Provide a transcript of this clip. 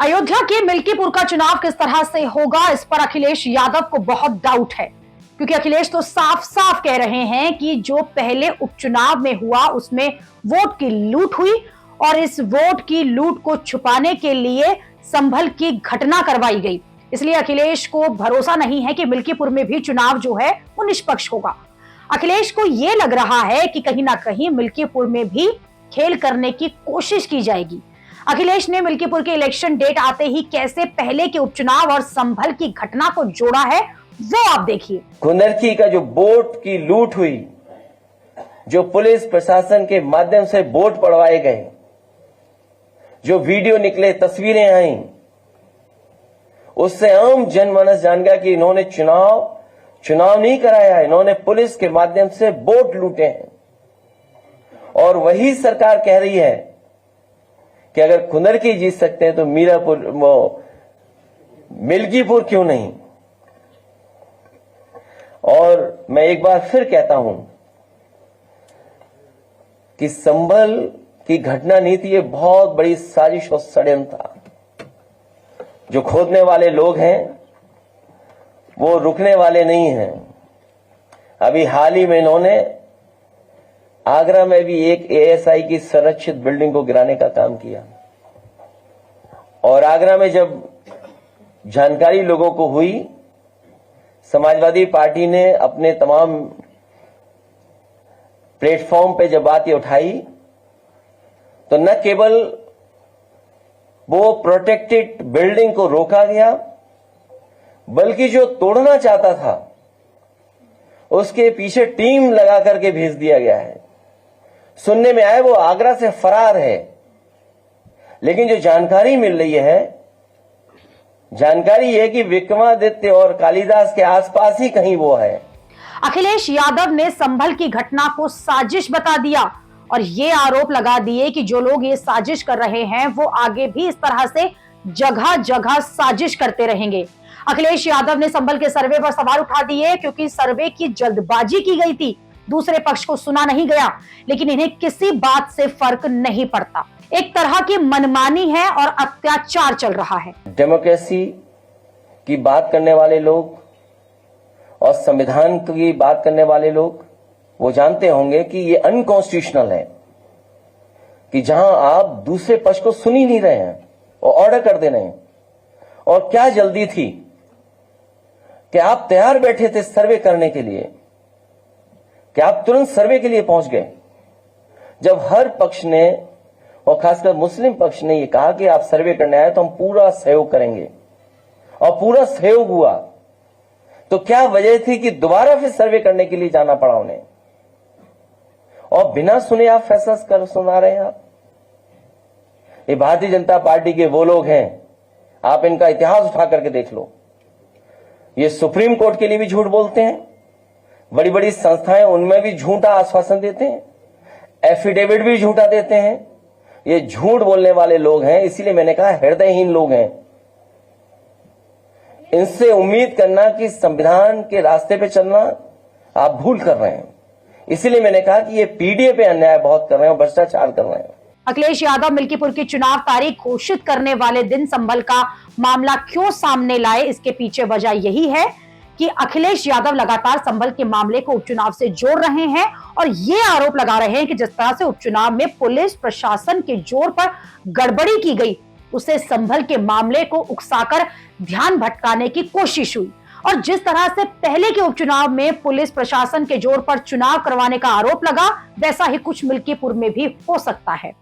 अयोध्या के मिल्कीपुर का चुनाव किस तरह से होगा, इस पर अखिलेश यादव को बहुत डाउट है, क्योंकि अखिलेश तो साफ साफ कह रहे हैं कि जो पहले उपचुनाव में हुआ उसमें वोट की लूट हुई और इस वोट की लूट को छुपाने के लिए संभल की घटना करवाई गई। इसलिए अखिलेश को भरोसा नहीं है कि मिल्कीपुर में भी चुनाव जो है वो निष्पक्ष होगा। अखिलेश को यह लग रहा है कि कहीं ना कहीं मिल्कीपुर में भी खेल करने की कोशिश की जाएगी। अखिलेश ने मिल्कीपुर के इलेक्शन डेट आते ही कैसे पहले के उपचुनाव और संभल की घटना को जोड़ा है वो आप देखिए। कुंदरकी का जो वोट की लूट हुई, जो पुलिस प्रशासन के माध्यम से वोट पड़वाए गए, जो वीडियो निकले, तस्वीरें आई, उससे आम जनमानस जान गया कि इन्होंने चुनाव नहीं कराया, इन्होंने पुलिस के माध्यम से वोट लूटे हैं। और वही सरकार कह रही है कि अगर कुंदरकी जीत सकते हैं तो मिल्कीपुर क्यों नहीं। और मैं एक बार फिर कहता हूं कि संभल की घटना नहीं थी, ये बहुत बड़ी साजिश और षड्यंत्र था। जो खोदने वाले लोग हैं वो रुकने वाले नहीं हैं। अभी हाल ही में इन्होंने आगरा में भी एक एएसआई की संरक्षित बिल्डिंग को गिराने का काम किया। और आगरा में जब जानकारी लोगों को हुई, समाजवादी पार्टी ने अपने तमाम प्लेटफॉर्म पे जब बात ये उठाई तो न केवल वो प्रोटेक्टेड बिल्डिंग को रोका गया, बल्कि जो तोड़ना चाहता था उसके पीछे टीम लगा करके भेज दिया गया है। सुनने में आया वो आगरा से फरार है, लेकिन जो जानकारी मिल रही है, जानकारी है कि विक्रमादित्य और कालिदास के आसपास ही कहीं वो है। अखिलेश यादव ने संभल की घटना को साजिश बता दिया और ये आरोप लगा दिए कि जो लोग ये साजिश कर रहे हैं वो आगे भी इस तरह से जगह जगह साजिश करते रहेंगे। अखिलेश यादव ने संभल के सर्वे पर सवाल उठा दिए, क्योंकि सर्वे की जल्दबाजी की गई थी, दूसरे पक्ष को सुना नहीं गया, लेकिन इन्हें किसी बात से फर्क नहीं पड़ता। एक तरह की मनमानी है और अत्याचार चल रहा है। डेमोक्रेसी की बात करने वाले लोग और संविधान की बात करने वाले लोग वो जानते होंगे कि ये अनकॉन्स्टिट्यूशनल है कि जहां आप दूसरे पक्ष को सुन ही नहीं रहे हैं और ऑर्डर कर दे रहे हैं। और क्या जल्दी थी कि आप तैयार बैठे थे सर्वे करने के लिए, कि आप तुरंत सर्वे के लिए पहुंच गए, जब हर पक्ष ने और खासकर मुस्लिम पक्ष ने ये कहा कि आप सर्वे करने आए तो हम पूरा सहयोग करेंगे, और पूरा सहयोग हुआ। तो क्या वजह थी कि दोबारा फिर सर्वे करने के लिए जाना पड़ा उन्हें, और बिना सुने आप फैसला कर सुना रहे हैं। आप ये भारतीय जनता पार्टी के वो लोग हैं, आप इनका इतिहास उठा करके देख लो। ये सुप्रीम कोर्ट के लिए भी झूठ बोलते हैं, बड़ी बड़ी संस्थाएं उनमें भी झूठा आश्वासन देते हैं, एफिडेविट भी झूठा देते हैं। ये झूठ बोलने वाले लोग हैं, इसीलिए मैंने कहा हृदयहीन लोग हैं। इनसे उम्मीद करना कि संविधान के रास्ते पे चलना आप भूल कर रहे हैं। इसीलिए मैंने कहा कि ये पीडीए पे अन्याय बहुत कर रहे हैं और भ्रष्टाचार कर रहे हैं। अखिलेश यादव मिल्कीपुर की चुनाव तारीख घोषित करने वाले दिन संभल का मामला क्यों सामने लाए, इसके पीछे वजह यही है कि अखिलेश यादव लगातार संभल के मामले को उपचुनाव से जोड़ रहे हैं और ये आरोप लगा रहे हैं कि जिस तरह से उपचुनाव में पुलिस प्रशासन के जोर पर गड़बड़ी की गई, उससे संभल के मामले को उकसाकर ध्यान भटकाने की कोशिश हुई। और जिस तरह से पहले के उपचुनाव में पुलिस प्रशासन के जोर पर चुनाव करवाने का आरोप लगा, वैसा ही कुछ मिल्कीपुर में भी हो सकता है।